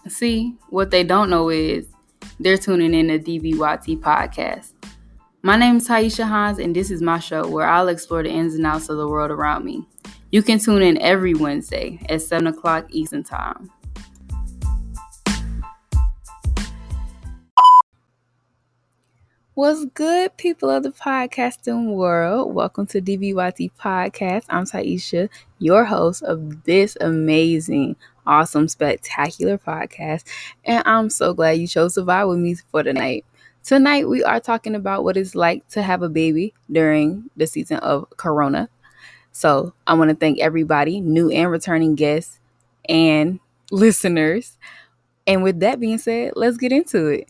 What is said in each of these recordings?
See, what they don't know is they're tuning in to DBYT Podcast. My name is Taisha Hines, and this is my show where I'll explore the ins and outs of the world around me. You can tune in every Wednesday at 7 o'clock Eastern Time. What's good, people of the podcasting world? Welcome to DBYT Podcast. I'm Taisha, your host of this amazing, awesome, spectacular podcast. And I'm so glad you chose to vibe with me for tonight. Tonight, we are talking about what it's like to have a baby during the season of Corona. So I want to thank everybody, new and returning guests and listeners. And with that being said, let's get into it.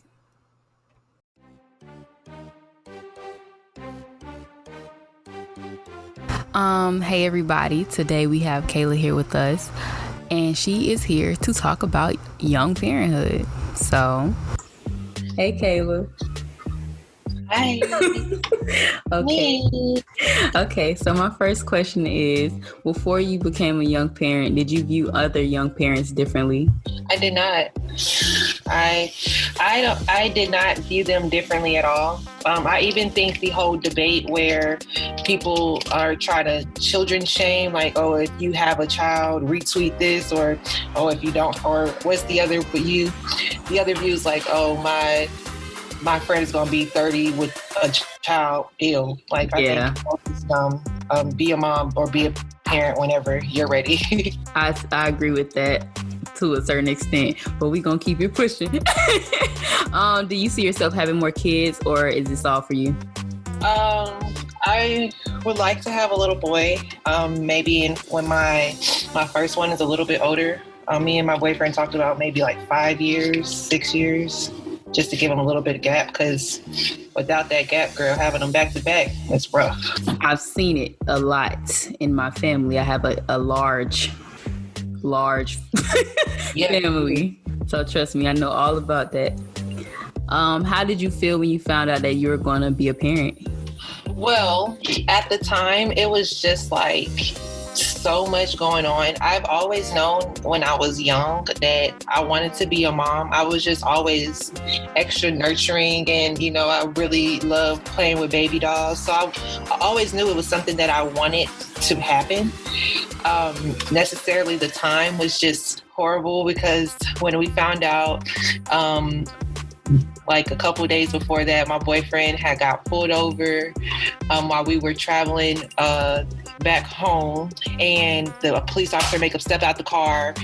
Hey everybody, today we have Kayla here with us, and she is here to talk about young parenthood. So, hey Kayla. Hi. Okay, so my first question is, before you became a young parent, did you view other young parents differently? I did not. I did not view them differently at all. I even think the whole debate where people are trying to children shame, like, oh, if you have a child, retweet this, or oh, if you don't, or what's the other view? The other view is like, oh, my friend is gonna be 30 with a child ill. Like, I think be a mom or be a parent whenever you're ready. I agree with that to a certain extent, but we're gonna keep it pushing. Do you see yourself having more kids, or is this all for you? I would like to have a little boy. Maybe when my first one is a little bit older. Me and my boyfriend talked about maybe like 5 years, 6 years, just to give him a little bit of gap, because without that gap, girl, having them back to back, it's rough. I've seen it a lot in my family. I have a large family. So trust me, I know all about that. How did you feel when you found out that you were going to be a parent? Well, at the time, it was just like so much going on. I've always known when I was young that I wanted to be a mom. I was just always extra nurturing, and I really loved playing with baby dolls. So I always knew it was something that I wanted to happen. Necessarily the time was just horrible, because when we found out, like a couple of days before that, my boyfriend had got pulled over while we were traveling back home, and the police officer made him step out the car.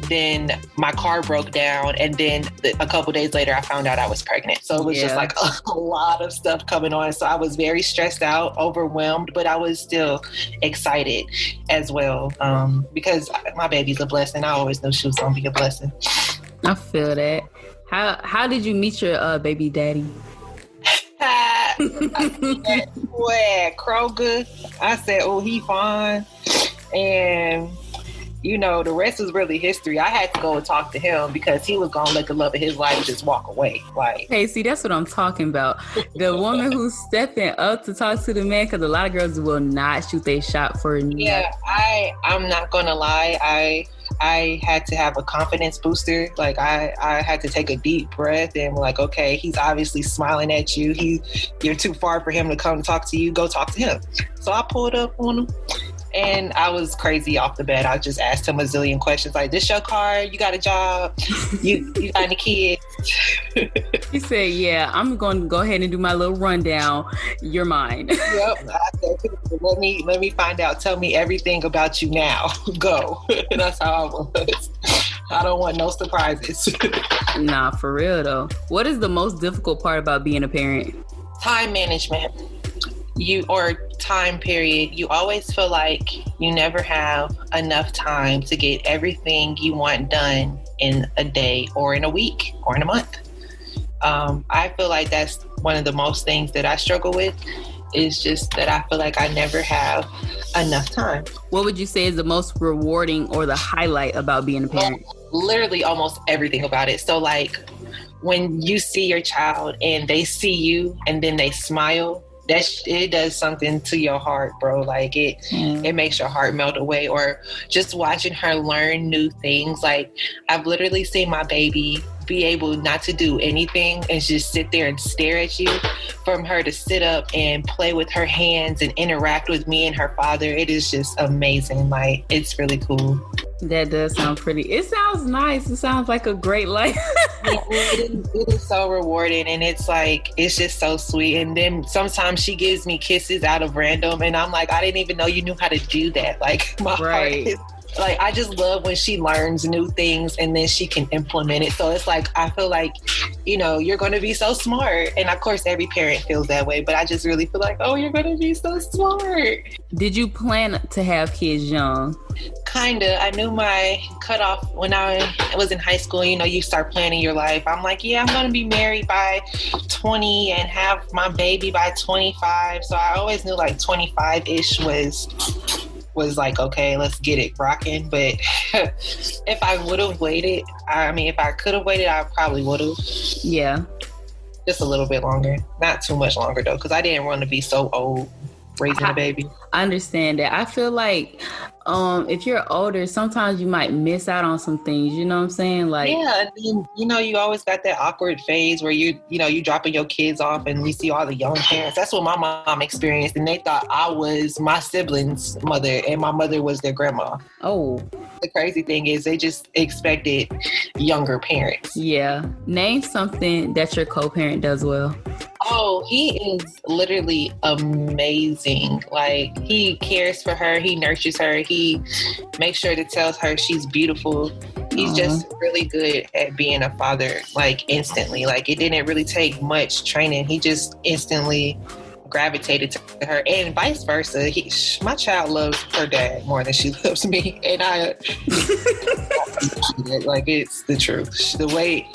Then my car broke down, and then a couple of days later, I found out I was pregnant. So it was just like a lot of stuff coming on. So I was very stressed out, overwhelmed, but I was still excited as well, because my baby's a blessing. I always knew she was going to be a blessing. I feel that. How did you meet your baby daddy? I seen that boy at Kroger. I said, oh, he fine. And, the rest is really history. I had to go and talk to him, because he was going to let the love of his life just walk away. Like, hey, see, that's what I'm talking about. The woman who's stepping up to talk to the man, because a lot of girls will not shoot their shot for nothing. Yeah, I'm not going to lie. I had to have a confidence booster. Like, I had to take a deep breath and like, okay, he's obviously smiling at you. You're too far for him to come talk to you. Go talk to him. So I pulled up on him, and I was crazy off the bat. I just asked him a zillion questions, like, this your car? You got a job? You got any kids? He said, yeah, I'm going to go ahead and do my little rundown. You're mine. Yep. I said, let me find out. Tell me everything about you now. Go. That's how I was. I don't want no surprises. Nah, for real though. What is the most difficult part about being a parent? Time management. Time period. You always feel like you never have enough time to get everything you want done in a day or in a week or in a month. I feel like that's one of the most things that I struggle with, is just that I feel like I never have enough time. What would you say is the most rewarding or the highlight about being a parent? Literally almost everything about it. So like when you see your child and they see you and then they smile, it does something to your heart, bro. Like it makes your heart melt away. Or just watching her learn new things. Like I've literally seen my baby be able not to do anything and just sit there and stare at you. From her to sit up and play with her hands and interact with me and her father, it is just amazing. Like it's really cool. That does sound pretty. It sounds nice. It sounds like a great life. Yeah, it is so rewarding, and it's like, it's just so sweet. And then sometimes she gives me kisses out of random, and I'm like, I didn't even know you knew how to do that. Like my heart is, like, I just love when she learns new things and then she can implement it. So it's like, I feel like, you know, you're going to be so smart. And of course, every parent feels that way, but I just really feel like, oh, you're going to be so smart. Did you plan to have kids young? Kinda. I knew my cutoff when I was in high school. You know, you start planning your life. I'm like, yeah, I'm going to be married by 20 and have my baby by 25. So I always knew like 25-ish was like, okay, let's get it rocking. But if I would have waited, if I could have waited, I probably would have. Yeah. Just a little bit longer. Not too much longer, though, because I didn't want to be so old raising a baby. I understand that. I feel like if you're older, sometimes you might miss out on some things. You know what I'm saying? Like, yeah, and then, you know, you always got that awkward phase where you dropping your kids off and you see all the young parents. That's what my mom experienced, and they thought I was my siblings' mother and my mother was their grandma. Oh. The crazy thing is they just expected younger parents. Yeah. Name something that your co-parent does well. Oh, he is literally amazing. Like, he cares for her. He nurtures her. He makes sure to tell her she's beautiful. He's just really good at being a father, like, instantly. Like, it didn't really take much training. He just instantly gravitated to her, and vice versa. My child loves her dad more than she loves me, and like, it's the truth. The way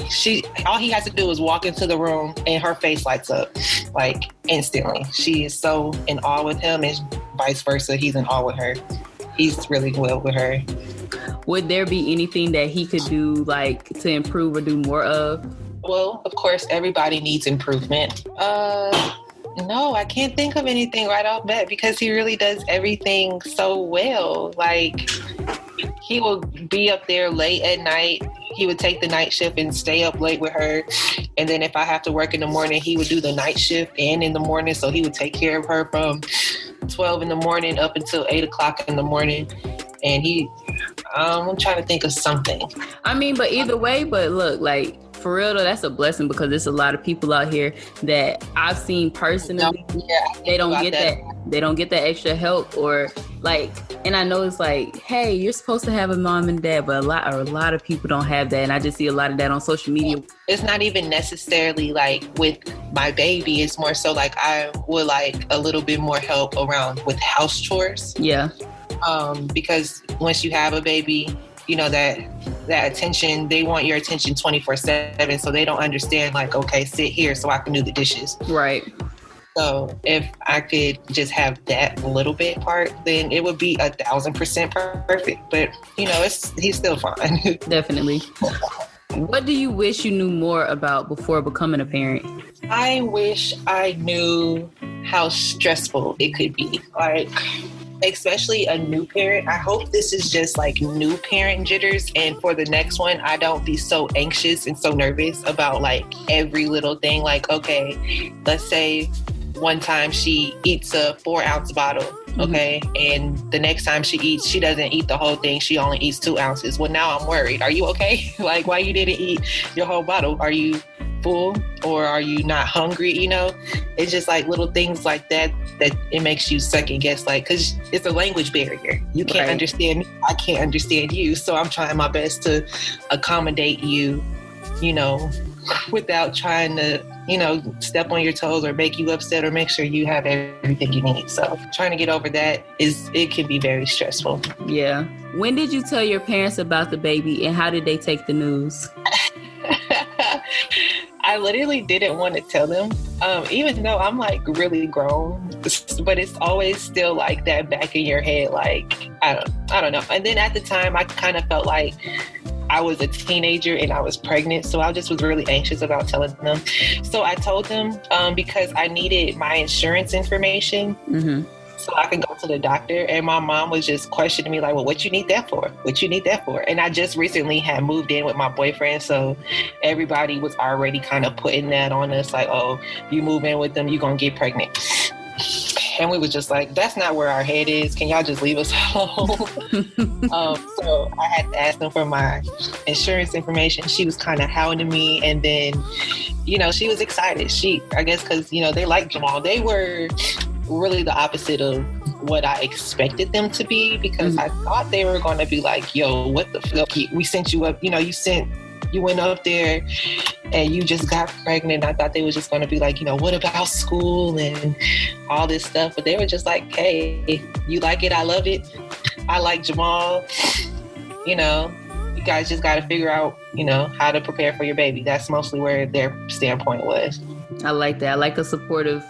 all he has to do is walk into the room and her face lights up, like, instantly. She is so in awe with him, and vice versa. He's in awe with her. He's really well with her. Would there be anything that he could do, like, to improve or do more of? Well, of course, everybody needs improvement. No, I can't think of anything right off bat because he really does everything so well. Like, he will be up there late at night. He would take the night shift and stay up late with her. And then if I have to work in the morning, he would do the night shift and in the morning. So he would take care of her from 12 in the morning up until 8 o'clock in the morning. And I'm trying to think of something. But either way, but look, like, for real though, that's a blessing because there's a lot of people out here that I've seen personally. They don't get that. They don't get that extra help, or like, and I know it's like, hey, you're supposed to have a mom and dad, but a lot of people don't have that, and I just see a lot of that on social media. It's not even necessarily like with my baby. It's more so like I would like a little bit more help around with house chores. Yeah. Because once you have a baby, you know, that attention, they want your attention 24/7. So they don't understand, like, okay, sit here so I can do the dishes. Right. So if I could just have that little bit part, then it would be 1,000% perfect. But, you know, he's still fine. Definitely. What do you wish you knew more about before becoming a parent? I wish I knew how stressful it could be. Like, especially a new parent. I hope this is just like new parent jitters. And for the next one, I don't be so anxious and so nervous about like every little thing. Like, okay, let's say one time she eats a 4-ounce bottle. Okay. And the next time she eats, she doesn't eat the whole thing. She only eats 2 ounces. Well, now I'm worried. Are you okay? Like, why you didn't eat your whole bottle? Are you full or are you not hungry? You know, it's just like little things like that it makes you second guess, like, because it's a language barrier. You can't understand me, I can't understand you, so I'm trying my best to accommodate you, you know, without trying to, you know, step on your toes or make you upset or make sure you have everything you need. So trying to get over that it can be very stressful. Yeah. When did you tell your parents about the baby and how did they take the news? I literally didn't want to tell them, even though I'm like really grown, but it's always still like that back in your head. Like, I don't know. And then at the time I kind of felt like I was a teenager and I was pregnant. So I just was really anxious about telling them. So I told them because I needed my insurance information. Mm-hmm. So I could go to the doctor. And my mom was just questioning me like, well, what you need that for? What you need that for? And I just recently had moved in with my boyfriend. So everybody was already kind of putting that on us like, oh, you move in with them, you're going to get pregnant. And we was just like, that's not where our head is. Can y'all just leave us alone? So I had to ask them for my insurance information. She was kind of hounding me. And then, she was excited. I guess because, they liked Jamal. They were really the opposite of what I expected them to be, because I thought they were going to be like, yo, what the fuck? We sent you up, you went up there and you just got pregnant. I thought they were just going to be like, what about school and all this stuff? But they were just like, hey, you like it? I love it. I like Jamal. You guys just got to figure out, how to prepare for your baby. That's mostly where their standpoint was. I like that. I like a supportive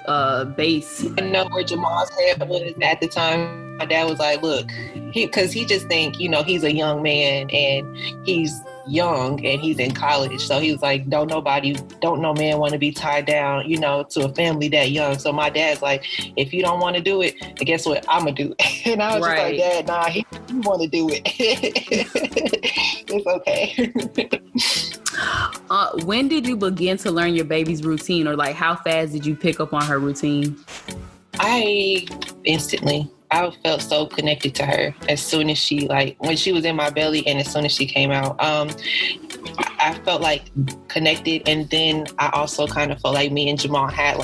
base. I know where Jamal's head was at the time. My dad was like, look, because he just think, he's a young man and he's young and he's in college. So he was like, don't no man want to be tied down, to a family that young. So my dad's like, if you don't want to do it, then guess what? I'm going to do it. And I was just like, Dad, nah, he want to do it. It's okay. When did you begin to learn your baby's routine, or like how fast did you pick up on her routine? Instantly. I felt so connected to her as soon as when she was in my belly and as soon as she came out. I felt like connected, and then I also kind of felt like me and Jamal had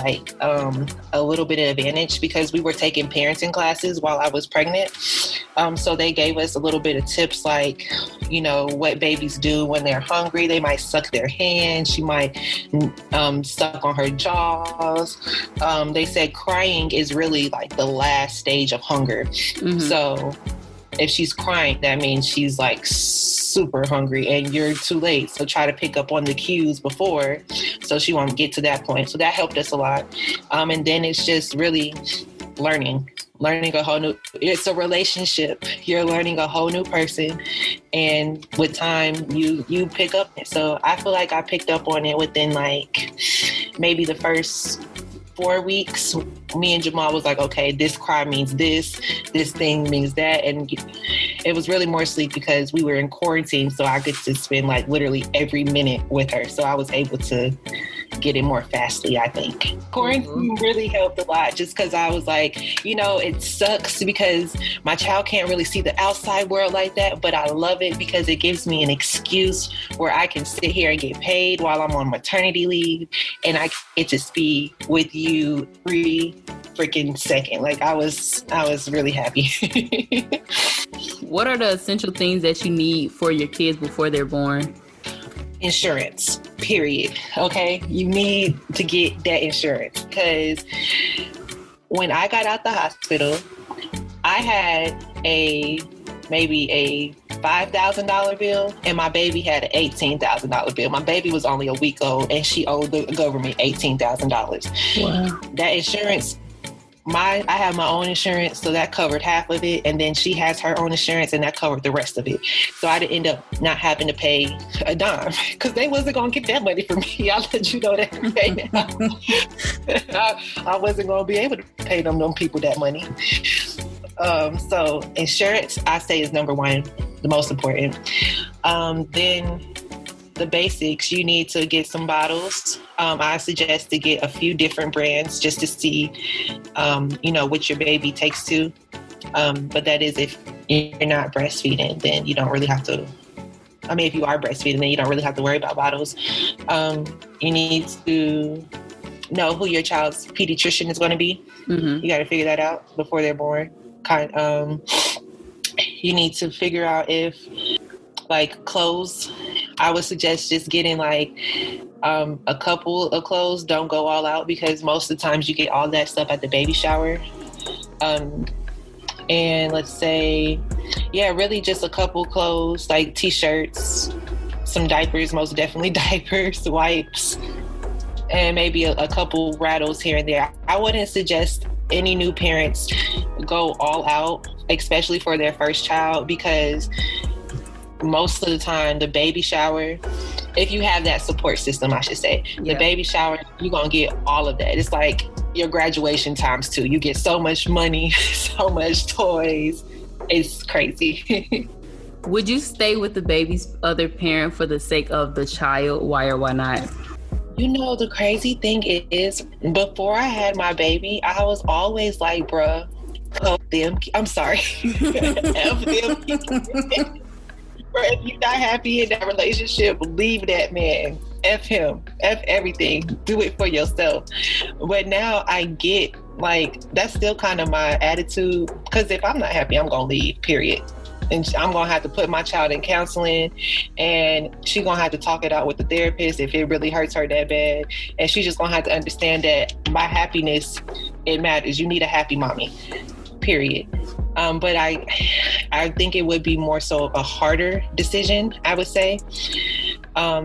a little bit of advantage because we were taking parenting classes while I was pregnant. So they gave us a little bit of tips like, what babies do when they're hungry. They might suck their hands. She might suck on her jaws. They said crying is really like the last stage of hunger. Mm-hmm. So if she's crying, that means she's like super hungry and you're too late. So try to pick up on the cues before so she won't get to that point. So that helped us a lot. And then it's just really learning a whole new, it's a relationship. You're learning a whole new person. And with time, you pick up. So I feel like I picked up on it within maybe the first 4 weeks. Me and Jamal was like, okay, this cry means this thing means that. And it was really more sleep because we were in quarantine. So I get to spend literally every minute with her. So I was able to get it more fastly, I think. Quarantine really helped a lot just because I was like, it sucks because my child can't really see the outside world like that, but I love it because it gives me an excuse where I can sit here and get paid while I'm on maternity leave, and I get to be with you every freaking second. I was really happy. What are the essential things that you need for your kids before they're born? Insurance, period. Okay, you need to get that insurance because when I got out the hospital, I had maybe a $5,000 bill and my baby had an $18,000 bill. My baby was only a week old and she owed the government $18,000. Wow. That insurance, I have my own insurance, so that covered half of it, and then she has her own insurance, and that covered the rest of it. So I didn't end up not having to pay a dime because they wasn't going to get that money from me. I'll let you know that right now. I wasn't going to be able to pay them people that money. So insurance, I say, is number one, the most important. Then the basics, you need to get some bottles. I suggest to get a few different brands just to see, what your baby takes to. But that is if you're not breastfeeding, then you don't really have to. If you are breastfeeding, then you don't really have to worry about bottles. You need to know who your child's pediatrician is going to be. Mm-hmm. You got to figure that out before they're born. You need to figure out if clothes, I would suggest just getting a couple of clothes. Don't go all out because most of the times you get all that stuff at the baby shower. And let's say, really just a couple clothes, like t-shirts, some diapers, most definitely diapers, wipes, and maybe a couple rattles here and there. I wouldn't suggest any new parents go all out, especially for their first child, because most of the time, the baby shower, if you have that support system, I should say, the baby shower, you're going to get all of that. It's like your graduation times 2. You get so much money, so much toys. It's crazy. Would you stay with the baby's other parent for the sake of the child? Why or why not? You know, the crazy thing is, before I had my baby, I was always like, bruh, F them. I'm sorry. F them. If you're not happy in that relationship, leave that man. F him. F everything. Do it for yourself. But now I get, like, that's still kind of my attitude. Because if I'm not happy, I'm going to leave, period. And I'm going to have to put my child in counseling, and she's going to have to talk it out with the therapist if it really hurts her that bad. And she's just going to have to understand that my happiness, it matters. You need a happy mommy, period. But I think it would be more so a harder decision, I would say.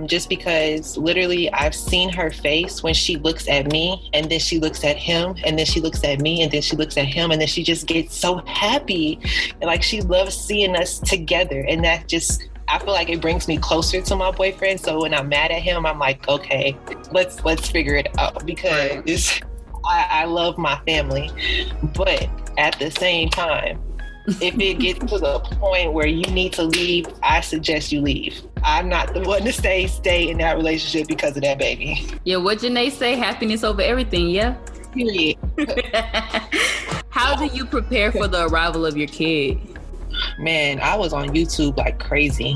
Just because literally I've seen her face when she looks at me, and then she looks at him, and then she looks at me, and then she looks at him, and then she just gets so happy. And like, she loves seeing us together. And that just, I feel like it brings me closer to my boyfriend. So when I'm mad at him, I'm like, okay, let's figure it out, because I love my family. But at the same time, if it gets to the point where you need to leave, I suggest you leave. I'm not the one to stay in that relationship because of that baby. Yeah, what Janae say? Happiness over everything, yeah? Period. How do you prepare for the arrival of your kid? Man, I was on YouTube like crazy.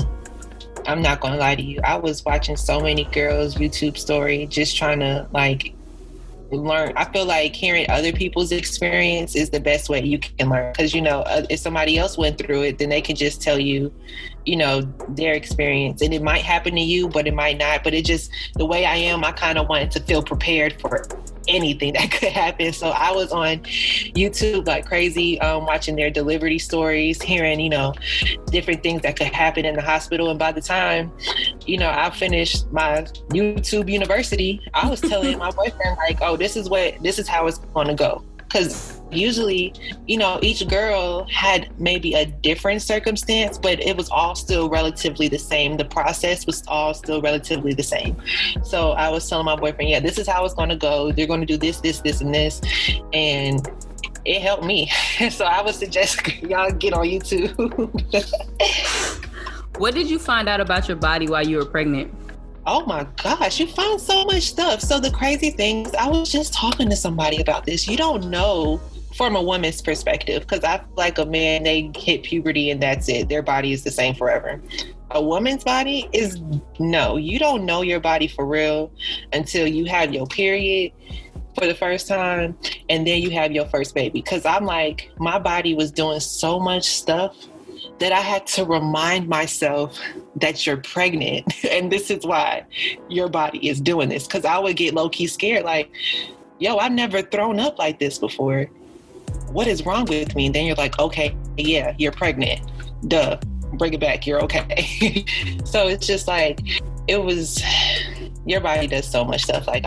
I'm not gonna lie to you. I was watching so many girls' YouTube story, just trying to like learn. I feel like hearing other people's experience is the best way you can learn, because you know, if somebody else went through it, then they can just tell you, you know, their experience, and it might happen to you, but it might not. But it just, the way I am, I kind of wanted to feel prepared for anything that could happen. So I was on YouTube like crazy, watching their delivery stories, hearing, you know, different things that could happen in the hospital. And by the time, you know, I finished my YouTube university, I was telling my boyfriend like, oh, this is how it's going to go. Because usually, you know, each girl had maybe a different circumstance, but it was all still relatively the same. The process was all still relatively the same. So I was telling my boyfriend, yeah, this is how it's going to go. They're going to do this, this, this, and this. And it helped me. So I would suggest y'all get on YouTube. What did you find out about your body while you were pregnant? Oh my gosh, you find so much stuff. So the crazy thing is, I was just talking to somebody about this. You don't know from a woman's perspective, because I feel like a man, they hit puberty and that's it. Their body is the same forever. A woman's body is, no, you don't know your body for real until you have your period for the first time, and then you have your first baby. Because I'm like, my body was doing so much stuff that I had to remind myself that you're pregnant and this is why your body is doing this. Because I would get low-key scared, like, yo, I've never thrown up like this before. What is wrong with me? And then you're like, okay, yeah, you're pregnant. Duh, bring it back. You're okay. So it's just like, it was, your body does so much stuff. Like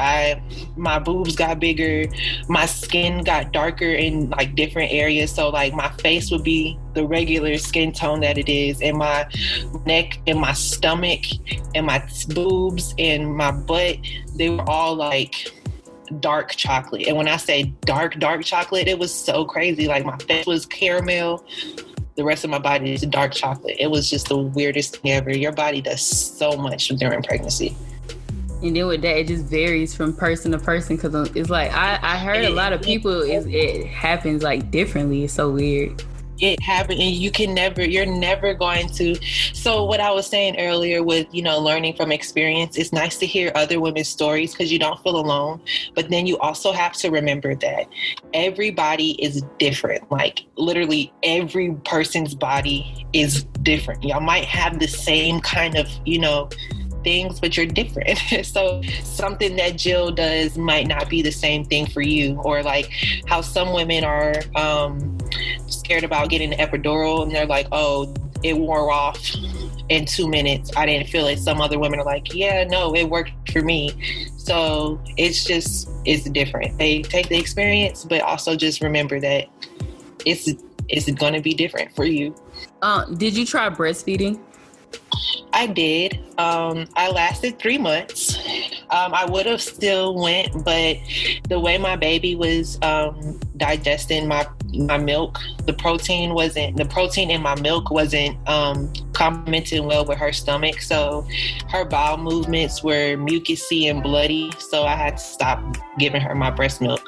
my boobs got bigger, my skin got darker in like different areas. So like my face would be the regular skin tone that it is, and my neck and my stomach and my boobs and my butt, they were all like dark chocolate. And when I say dark chocolate, it was so crazy. Like my face was caramel. The rest of my body is dark chocolate. It was just the weirdest thing ever. Your body does so much during pregnancy. And then with that, it just varies from person to person, because it's like, I heard a lot of people, it happens like differently. It's so weird. It happened, and you're never going to. So what I was saying earlier with, you know, learning from experience, it's nice to hear other women's stories because you don't feel alone. But then you also have to remember that everybody is different. Like literally every person's body is different. Y'all might have the same kind of, you know, things, but you're different. So something that Jill does might not be the same thing for you. Or like how some women are scared about getting an epidural and they're like, oh, it wore off in 2 minutes. I didn't feel it. Some other women are like, yeah, no, it worked for me. So it's different. They take the experience, but also just remember that it's going to be different for you. Did you try breastfeeding? I did. I lasted 3 months. I would have still went, but the way my baby was digesting my milk, the protein in my milk wasn't complementing well with her stomach. So her bowel movements were mucousy and bloody. So I had to stop giving her my breast milk.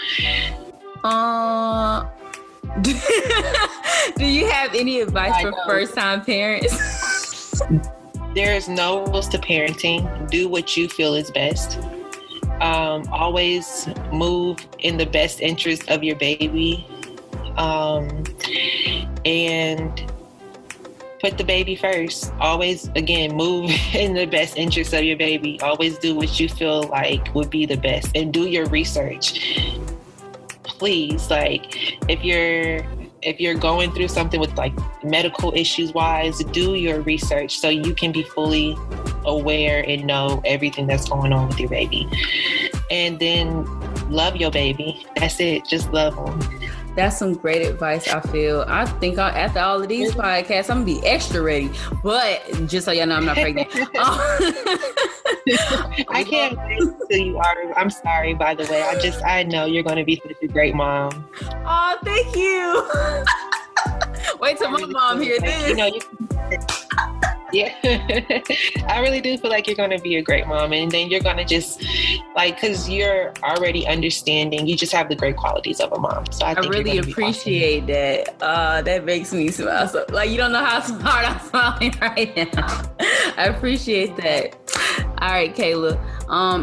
Do you have any advice for first-time parents? There's no rules to parenting. Do what you feel is best. Always move in the best interest of your baby. And put the baby first. Always, again, move in the best interest of your baby. Always do what you feel like would be the best. And do your research. Please, if you're going through something with medical issues wise, do your research so you can be fully aware and know everything that's going on with your baby. And then love your baby. That's it. Just love them. That's some great advice, I feel. I think after all of these podcasts, I'm going to be extra ready. But just so y'all know, I'm not pregnant. I can't wait till you are. I'm sorry, by the way. I know you're going to be such a great mom. Oh, thank you. Wait till my mom hears this. Yeah, I really do feel like you're going to be a great mom. And then you're going to just because you're already understanding, you just have the great qualities of a mom. So I think really appreciate that. That makes me smile. So, you don't know how hard I'm smiling right now. I appreciate that. All right, Kayla.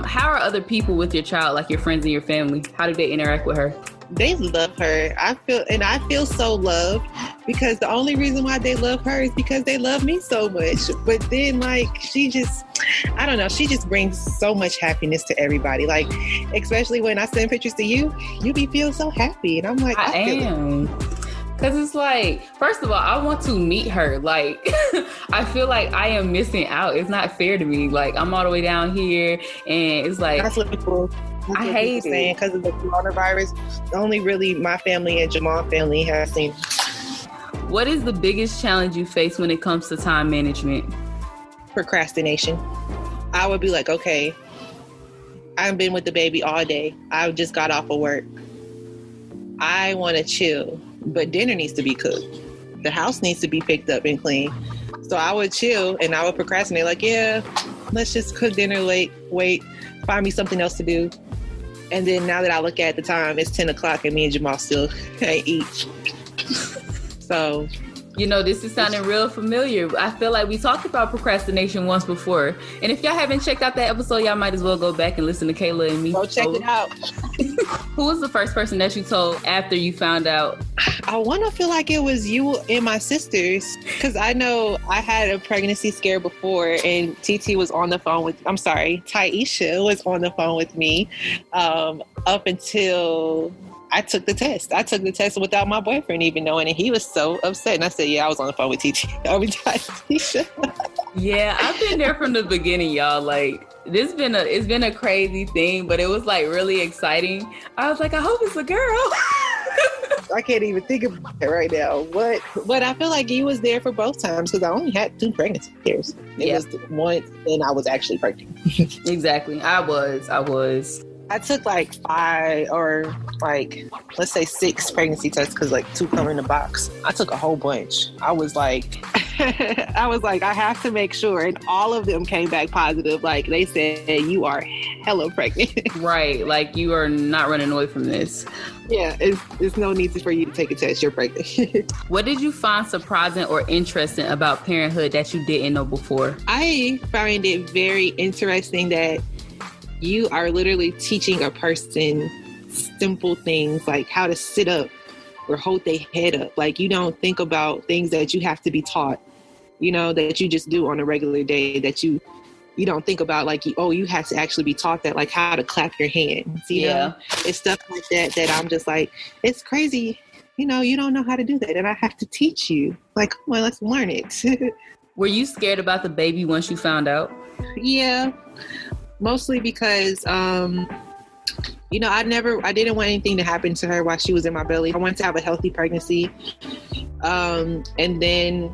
How are other people with your child, like your friends and your family? How do they interact with her? They love her. I feel so loved because the only reason why they love her is because they love me so much. But then she just brings so much happiness to everybody. Especially when I send pictures to you, you be feel so happy. And I'm like, I am. Because it's first of all, I want to meet her. I feel like I am missing out. It's not fair to me. I'm all the way down here and it's that's really cool. I hate it because of the coronavirus. Only really my family and Jamal's family has seen. What is the biggest challenge you face when it comes to time management? Procrastination. I would be okay, I've been with the baby all day. I just got off of work. I want to chill, but dinner needs to be cooked. The house needs to be picked up and cleaned. So I would chill and I would procrastinate. Let's just cook dinner late, wait, find me something else to do. And then now that I look at the time, it's 10 o'clock and me and Jamal still can't eat. So, this is sounding real familiar. I feel like we talked about procrastination once before. And if y'all haven't checked out that episode, y'all might as well go back and listen to Kayla and me. Go check it out. Who was the first person that you told after you found out? I want to feel like it was you and my sisters, because I know I had a pregnancy scare before and Taisha was on the phone with me up until I took the test. I took the test without my boyfriend even knowing, and he was so upset. And I said, yeah, I was on the phone with Taisha. Yeah, I've been there from the beginning, y'all. It's been a crazy thing, but it was really exciting. I was like, I hope it's a girl. I can't even think about it right now. But I feel like you was there for both times because I only had 2 pregnancy scares. It was once, and I was actually pregnant. Exactly. I was. I took 5 or let's say 6 pregnancy tests because 2 come in the box. I took a whole bunch. I was I have to make sure, and all of them came back positive. They said, you are hella pregnant. Right, you are not running away from this. Yeah, it's no need for you to take a test. You're pregnant. What did you find surprising or interesting about parenthood that you didn't know before? I find it very interesting that you are literally teaching a person simple things like how to sit up or hold their head up. You don't think about things that you have to be taught, that you just do on a regular day, that you don't think about you have to actually be taught that, how to clap your hands. You know? It's stuff like that I'm just it's crazy. You don't know how to do that. And I have to teach you. Come on, let's learn it. Were you scared about the baby once you found out? Yeah. Mostly because, I didn't want anything to happen to her while she was in my belly. I wanted to have a healthy pregnancy. And then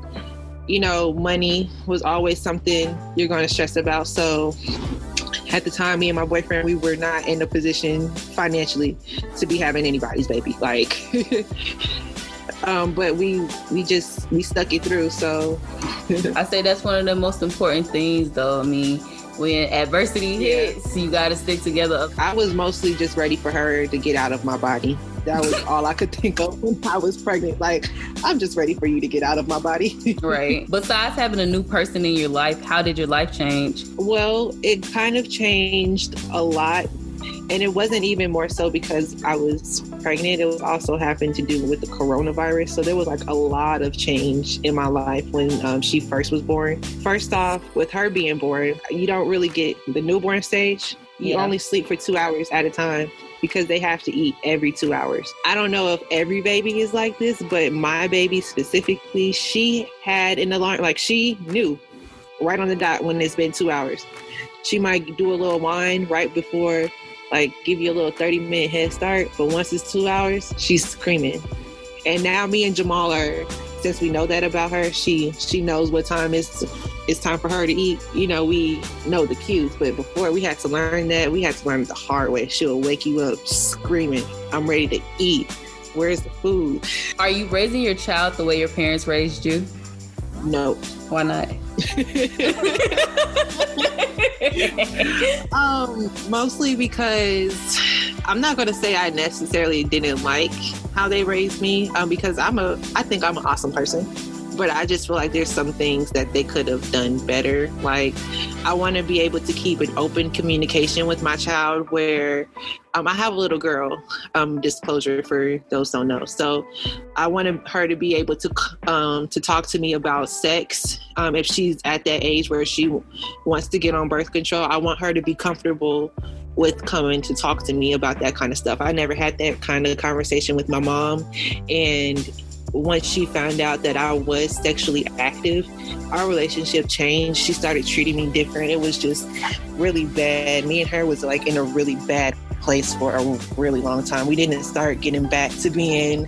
money was always something you're going to stress about. So at the time, me and my boyfriend, we were not in a position financially to be having anybody's baby. Like, but we stuck it through. So I say that's one of the most important things, though. I mean, when adversity hits, you got to stick together. I was mostly just ready for her to get out of my body. That was all I could think of when I was pregnant. Like, I'm just ready for you to get out of my body. Right. Besides having a new person in your life, how did your life change? Well, it kind of changed a lot. And it wasn't even more so because I was pregnant. It was also happened to do with the coronavirus. So there was like a lot of change in my life when she first was born. First off, with her being born, you don't really get the newborn stage. You only sleep for 2 hours at a time because they have to eat every 2 hours. I don't know if every baby is like this, but my baby specifically, she had an alarm. Like, she knew right on the dot when it's been 2 hours. She might do a little whine right before, like, give you a little 30-minute head start. But once it's 2 hours, she's screaming. And now me and Jamal since we know that about her, she knows what time it's time for her to eat. We know the cues. But before, we had to learn that. We had to learn it the hard way. She'll wake you up screaming, I'm ready to eat. Where's the food? Are you raising your child the way your parents raised you? No. Why not? Mostly because I'm not going to say I necessarily didn't like how they raised me, because I think I'm an awesome person, but I just feel like there's some things that they could have done better. Like, I want to be able to keep an open communication with my child where I have a little girl, disclosure for those who don't know. So I wanted her to be able to talk to me about sex. If she's at that age where she wants to get on birth control, I want her to be comfortable with coming to talk to me about that kind of stuff. I never had that kind of conversation with my mom. And once she found out that I was sexually active, our relationship changed. She started treating me different. It was just really bad. Me and her was like in a really bad place for a really long time. We didn't start getting back to being,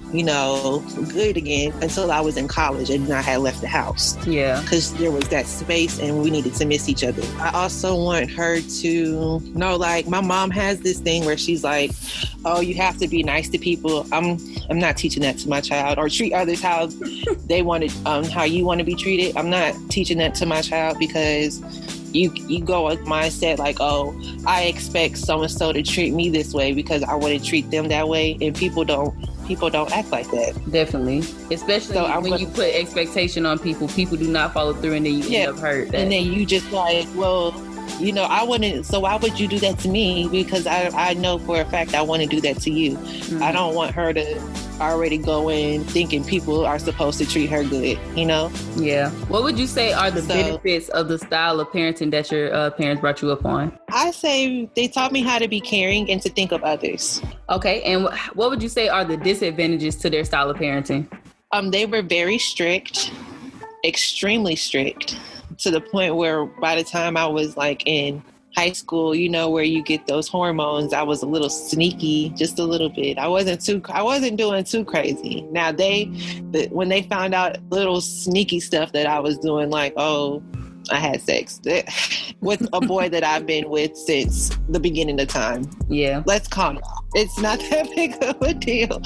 good again until I was in college and I had left the house. Yeah. Because there was that space and we needed to miss each other. I also want her to know, like, my mom has this thing where she's like, oh, you have to be nice to people. I'm not teaching that to my child, or treat others how they want to, how you want to be treated. I'm not teaching that to my child, because you go with mindset like, oh, I expect so-and-so to treat me this way because I want to treat them that way. And people don't act like that. Definitely. Especially when you put expectation on people do not follow through, and then you end up hurt. And then you just like, well, I wouldn't, so why would you do that to me? Because I know for a fact I want to do that to you. Mm-hmm. I don't want her to already go in thinking people are supposed to treat her good, Yeah. What would you say are the benefits of the style of parenting that your parents brought you up on? I say they taught me how to be caring and to think of others. Okay. And what would you say are the disadvantages to their style of parenting? They were very strict, extremely strict, to the point where by the time I was like in high school, where you get those hormones, I was a little sneaky, just a little bit. I wasn't doing too crazy. Now when they found out little sneaky stuff that I was doing, like, oh, I had sex with a boy that I've been with since the beginning of time. Yeah. Let's calm down. It's not that big of a deal.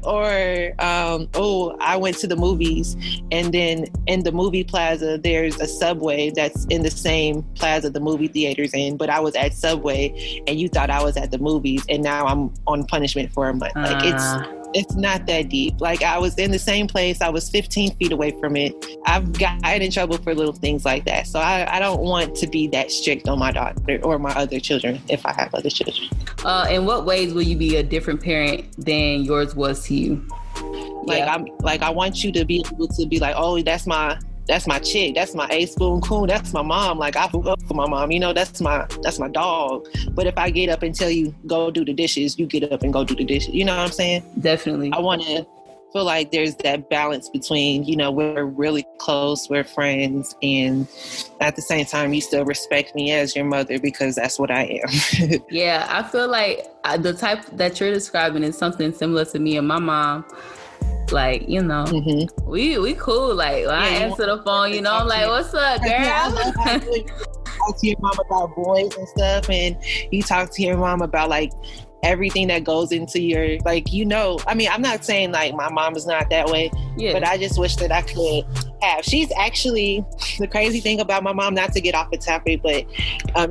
Or, I went to the movies, and then in the movie plaza, there's a Subway that's in the same plaza the movie theater's in, but I was at Subway and you thought I was at the movies, and now I'm on punishment for a month. Like, it's not that deep. Like, I was in the same place. I was 15 feet away from it. I've gotten in trouble for little things like that. So I don't want to be that strict on my daughter or my other children if I have other children. In what ways will you be a different parent than yours was to you? I want you to be able to be like, oh, that's my chick, that's my A-spoon coon, that's my mom. Like, I hook up for my mom, that's my dog. But if I get up and tell you go do the dishes, you get up and go do the dishes. You know what I'm saying? Definitely. I want to feel like there's that balance between, we're really close, we're friends, and at the same time you still respect me as your mother, because that's what I am. Yeah, I feel like the type that you're describing is something similar to me and my mom. Like, you know, we cool. Like, when I answer the phone, you know, I'm like, what's up, girl? Yeah, I love how you talk to your mom about boys and stuff, and you talk to your mom about like everything that goes into your, like, you know, I mean, I'm not saying like my mom is not that way, but I just wish that I could have. She's actually, the crazy thing about my mom, not to get off the topic, but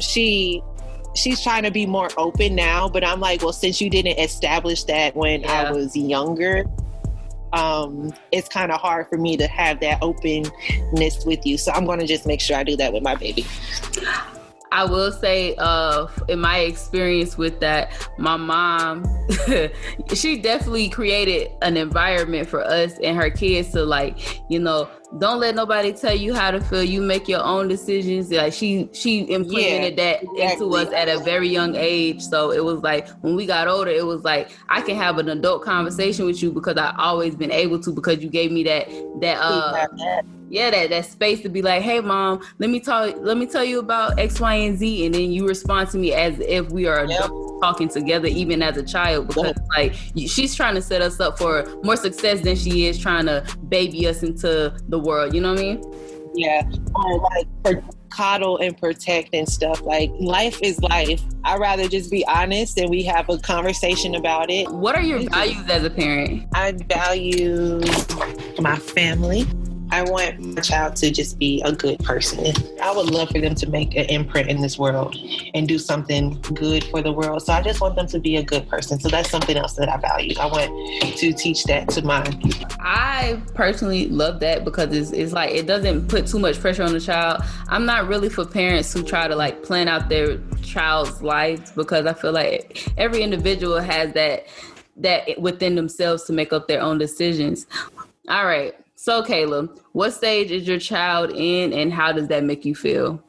she's trying to be more open now, but I'm like, well, since you didn't establish that when I was younger, it's kind of hard for me to have that openness with you. So I'm going to just make sure I do that with my baby. I will say, in my experience with that, my mom, she definitely created an environment for us and her kids to, like, you know, don't let nobody tell you how to feel. You make your own decisions. Like, she implemented that into us at a very young age. So it was like, when we got older, it was like, I can have an adult conversation with you because I always been able to, because you gave me that space to be like, hey mom, let me tell you about X, Y, and Z, and then you respond to me as if we are adults talking together, even as a child, because like she's trying to set us up for more success than she is trying to baby us into the world. You know what I mean? Yeah, or like coddle and protect and stuff. Like, life is life. I'd rather just be honest and we have a conversation about it. What are your values as a parent? I value my family. I want my child to just be a good person. I would love for them to make an imprint in this world and do something good for the world. So I just want them to be a good person. So that's something else that I value. I want to teach that to mine. I personally love that because it's like, it doesn't put too much pressure on the child. I'm not really for parents who try to like plan out their child's lives, because I feel like every individual has that within themselves to make up their own decisions. All right. So, Kayla, what stage is your child in and how does that make you feel?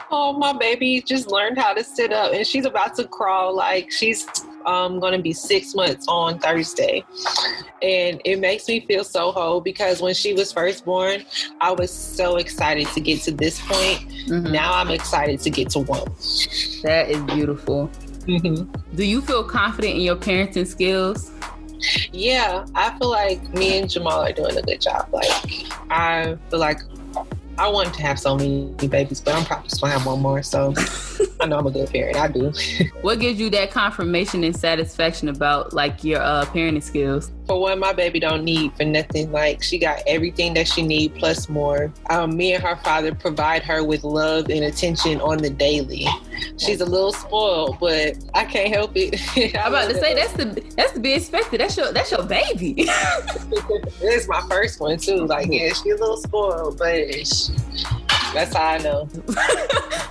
Oh, my baby just learned how to sit up and she's about to crawl. Like, she's going to be 6 months on Thursday. And it makes me feel so whole because when she was first born, I was so excited to get to this point. Mm-hmm. Now I'm excited to get to 1. That is beautiful. Mm-hmm. Do you feel confident in your parenting skills? Yeah, I feel like me and Jamal are doing a good job. Like, I feel like I wanted to have so many babies, but I'm probably just going to have one more. So I know I'm a good parent. I do. What gives you that confirmation and satisfaction about like your parenting skills? For one, my baby don't need for nothing. Like, she got everything that she need plus more. Me and her father provide her with love and attention on the daily. She's a little spoiled, but I can't help it. I'm about to say that's to be expected. That's your baby. It's my first one too. Like, yeah, she's a little spoiled, but that's how I know.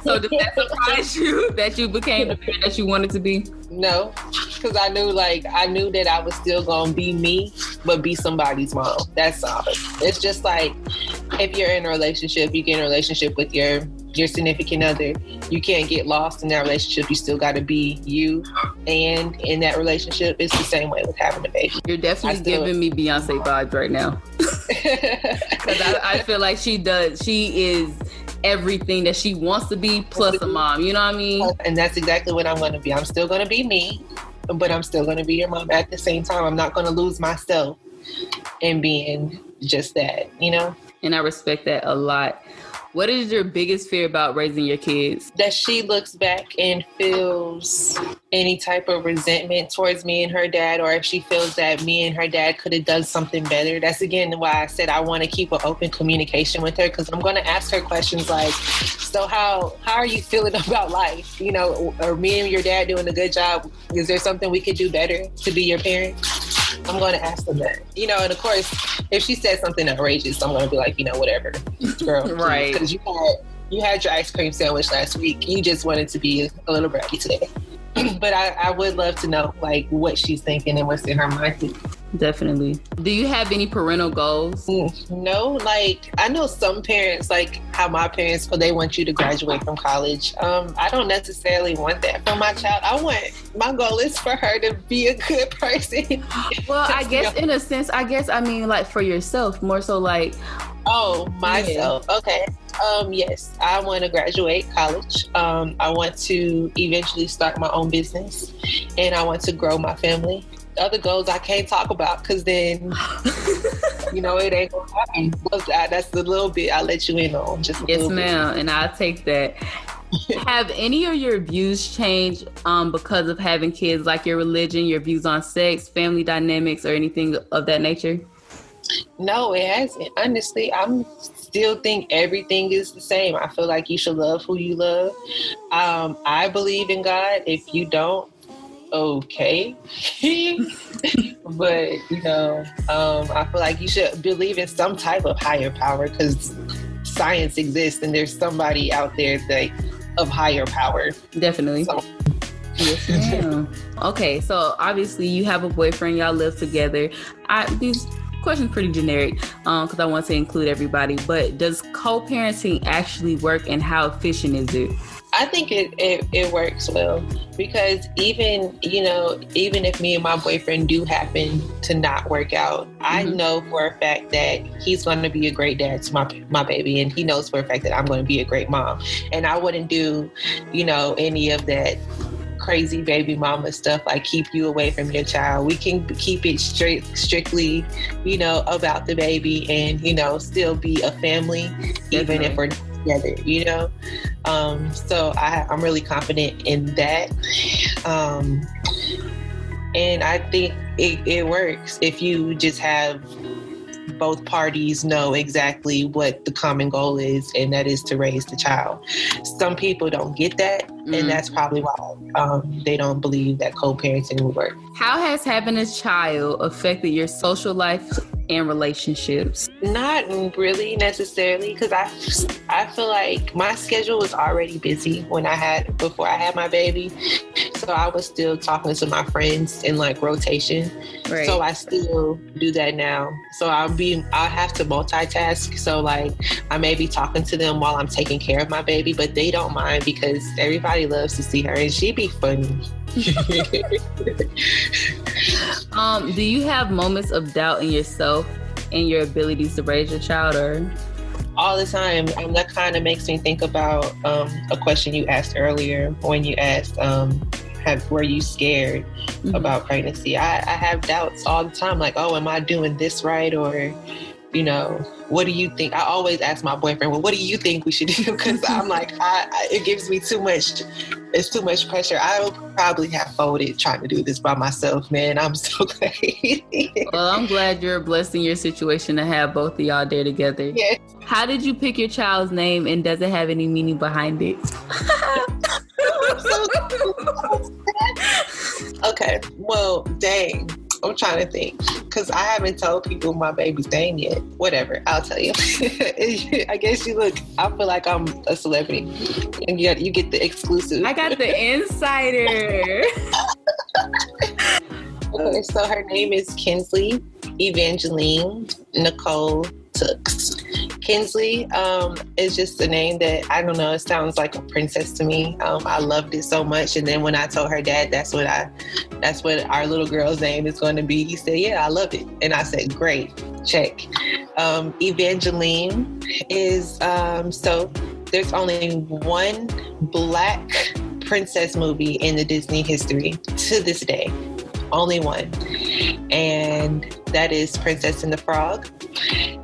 So did that surprise you that you became the parent that you wanted to be? No, because I knew that I was still gonna be me, but be somebody's mom. That's all. It's just like, if you're in a relationship, you get in a relationship with your significant other, you can't get lost in that relationship. You still got to be you. And in that relationship, it's the same way with having a baby. You're definitely giving me Beyonce vibes right now. Because I feel like she is everything that she wants to be plus a mom. You know what I mean? And that's exactly what I'm going to be. I'm still going to be me, but I'm still going to be your mom at the same time. I'm not going to lose myself in being just that, you know? And I respect that a lot. What is your biggest fear about raising your kids? That she looks back and feels any type of resentment towards me and her dad, or if she feels that me and her dad could have done something better. That's again why I said I want to keep an open communication with her, because I'm going to ask her questions like, so how are you feeling about life? You know, are me and your dad doing a good job? Is there something we could do better to be your parent? I'm going to ask them that. You know, and of course, if she says something outrageous, I'm going to be like, you know, whatever, girl. Right. Because you had your ice cream sandwich last week. You just wanted to be a little bratty today. But I would love to know, like, what she's thinking and what's in her mind. Definitely. Do you have any parental goals? No, like, I know some parents, like how my parents, they want you to graduate from college. I don't necessarily want that for my child. My goal is for her to be a good person. Well, I guess in a sense, I mean, like, for yourself, more so like... Oh, myself. Yeah. Okay. Yes, I want to graduate college. I want to eventually start my own business, and I want to grow my family. other goals I can't talk about because then, it ain't gonna happen. That's the little bit I'll let you in on. Just a yes, little ma'am, bit. and I'll take that. Have any of your views changed because of having kids, like your religion, your views on sex, family dynamics, or anything of that nature? No, it hasn't. Honestly, I'm still think everything is the same. I feel like you should love who you love. I believe in God. If you don't, okay. But, I feel like you should believe in some type of higher power because science exists and there's somebody out there that of higher power. Definitely. So. Yes, ma'am. Okay, so obviously you have a boyfriend, y'all live together. These questions pretty generic because I want to include everybody, but does co-parenting actually work and how efficient is it? I think it works well because even if me and my boyfriend do happen to not work out, I know for a fact that he's going to be a great dad to my baby, and he knows for a fact that I'm going to be a great mom. And I wouldn't do, any of that crazy baby mama stuff like keep you away from your child. We can keep it strictly, about the baby and, still be a family, even if we're together, so I'm really confident in that. And I think it works if you just have both parties know exactly what the common goal is, and that is to raise the child. Some people don't get that, and that's probably why they don't believe that co-parenting will work. How has having a child affected your social life and relationships? Not really necessarily, because I feel like my schedule was already busy before I had my baby. So I was still talking to my friends in like rotation. Right. So I still do that now. So I'll have to multitask. So like I may be talking to them while I'm taking care of my baby, but they don't mind because everybody loves to see her and she be funny. Do you have moments of doubt in yourself and your abilities to raise your child, or? All the time. That kind of makes me think about a question you asked earlier when you asked, were you scared about pregnancy? I have doubts all the time, like, oh, am I doing this right? Or, what do you think? I always ask my boyfriend, well, what do you think we should do? Because I'm like, it gives me too much pressure. I will probably have folded trying to do this by myself, man. I'm so crazy. Well, I'm glad you're blessed in your situation to have both of y'all there together. Yes. How did you pick your child's name, and does it have any meaning behind it? Okay, well, dang. I'm trying to think because I haven't told people my baby's name yet. Whatever, I'll tell you. I guess I feel like I'm a celebrity and you get the exclusive. I got the insider. Okay, so her name is Kinsley Evangeline Nicole Tooks. Kinsley is just a name that, I don't know, it sounds like a princess to me. I loved it so much. And then when I told her dad that's what our little girl's name is going to be, he said, yeah, I love it. And I said, great, check. Evangeline is, so there's only one Black princess movie in the Disney history to this day. Only one. And that is Princess and the Frog.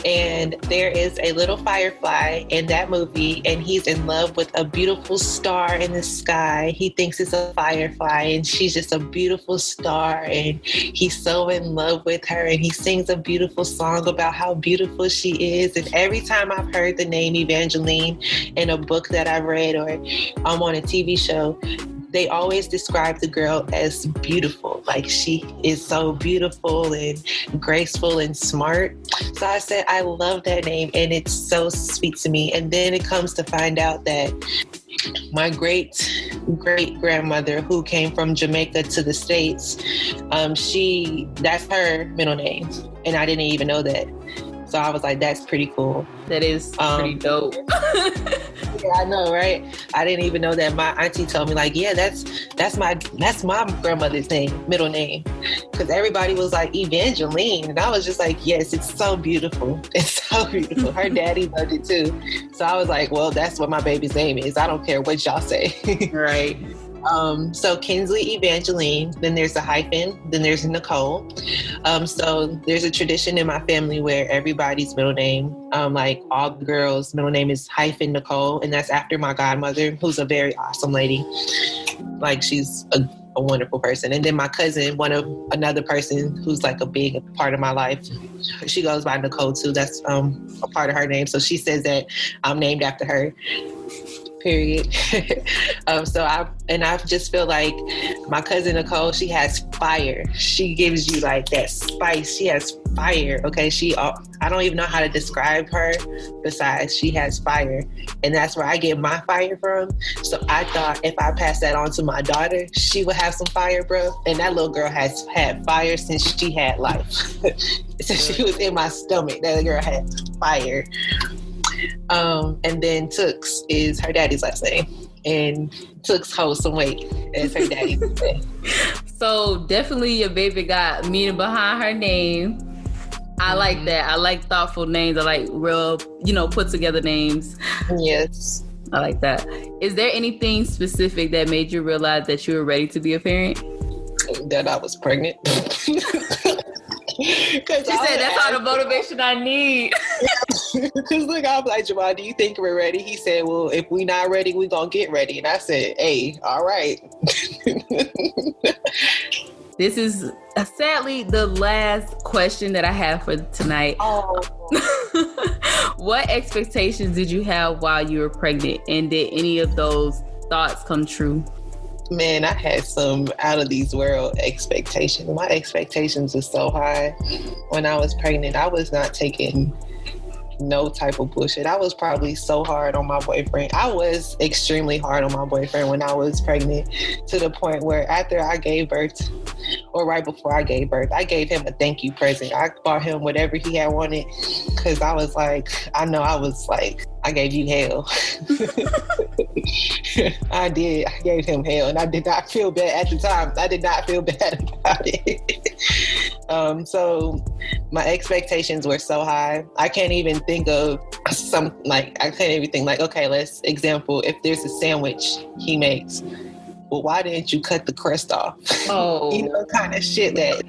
And there is a little firefly in that movie, and he's in love with a beautiful star in the sky. He thinks it's a firefly, and she's just a beautiful star, and he's so in love with her, and he sings a beautiful song about how beautiful she is. And every time I've heard the name Evangeline in a book that I've read or on a TV show, they always describe the girl as beautiful. Like she is so beautiful and graceful and smart. So I said, I love that name and it's so sweet to me. And then it comes to find out that my great-great-grandmother who came from Jamaica to the States, that's her middle name. And I didn't even know that. So I was like, that's pretty cool. That is pretty dope. Yeah, I know, right? I didn't even know that. My auntie told me, like, yeah, that's my grandmother's middle name. Because everybody was like, Evangeline. And I was just like, yes, it's so beautiful. It's so beautiful. Her daddy loved it too. So I was like, well, that's what my baby's name is. I don't care what y'all say. Right. So Kinsley Evangeline, then there's a hyphen, then there's Nicole. So there's a tradition in my family where everybody's middle name, like all the girls' middle name is hyphen Nicole, and that's after my godmother, who's a very awesome lady. Like she's a wonderful person. And then my cousin, another person who's like a big part of my life, she goes by Nicole too. That's a part of her name. So she says that I'm named after her. Period. I just feel like my cousin Nicole, she has fire. She gives you like that spice. She has fire. Okay. I don't even know how to describe her besides she has fire. And that's where I get my fire from. So I thought if I pass that on to my daughter, she would have some fire, bro. And that little girl has had fire since she had life. Since she was in my stomach, that girl had fire. And then Tooks is her daddy's last name. And Tooks holds some weight as her daddy's name. So definitely your baby got meaning behind her name. I like that. I like thoughtful names. I like real, put together names. Yes. I like that. Is there anything specific that made you realize that you were ready to be a parent? That I was pregnant. She said that's all the motivation I need. Because look, I was like, Jamal, do you think we're ready? He said, well, if we not ready, we gonna get ready. And I said, hey, all right. This is sadly the last question that I have for tonight. Oh. What expectations did you have while you were pregnant? And did any of those thoughts come true? Man, I had some out of these world expectations. My expectations were so high when I was pregnant. I was not taking no type of bullshit. I was probably so hard on my boyfriend. I was extremely hard on my boyfriend when I was pregnant, to the point where after I gave birth, or right before I gave birth, I gave him a thank you present. I bought him whatever he had wanted, because I was like, I gave you hell. I did. I gave him hell, and I did not feel bad at the time. I did not feel bad about it. So my expectations were so high. I can't even think of okay, let's example, if there's a sandwich he makes, well, why didn't you cut the crust off? Oh. Kind of shit that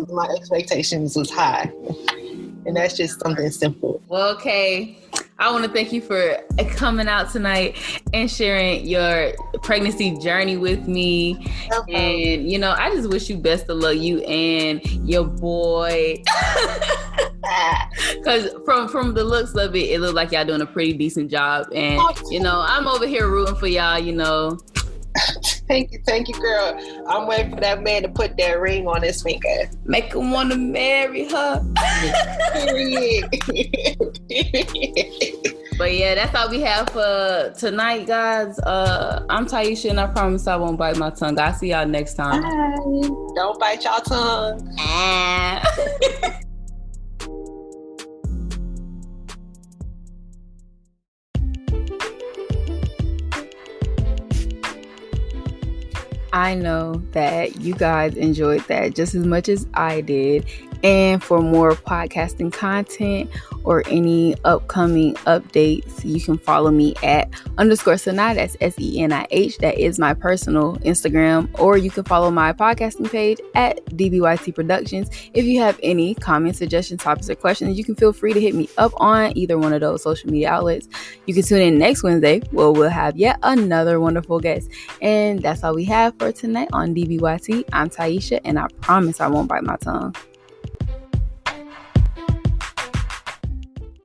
my expectations was high. And that's just something simple. Well, okay. I want to thank you for coming out tonight and sharing your pregnancy journey with me. Okay. And, I just wish you best of luck, you and your boy. Because from the looks of it looked like y'all doing a pretty decent job. And, I'm over here rooting for y'all, Thank you, girl. I'm waiting for that man to put that ring on his finger. Make him want to marry her. But yeah, that's all we have for tonight, guys. I'm Taisha, and I promise I won't bite my tongue. I'll see y'all next time. Bye. Don't bite y'all tongue. I know that you guys enjoyed that just as much as I did. And for more podcasting content or any upcoming updates, you can follow me at _Sanai. That's SENIH. That is my personal Instagram. Or you can follow my podcasting page at DBYT Productions. If you have any comments, suggestions, topics, or questions, you can feel free to hit me up on either one of those social media outlets. You can tune in next Wednesday where we'll have yet another wonderful guest. And that's all we have for tonight on DBYT. I'm Taisha, and I promise I won't bite my tongue.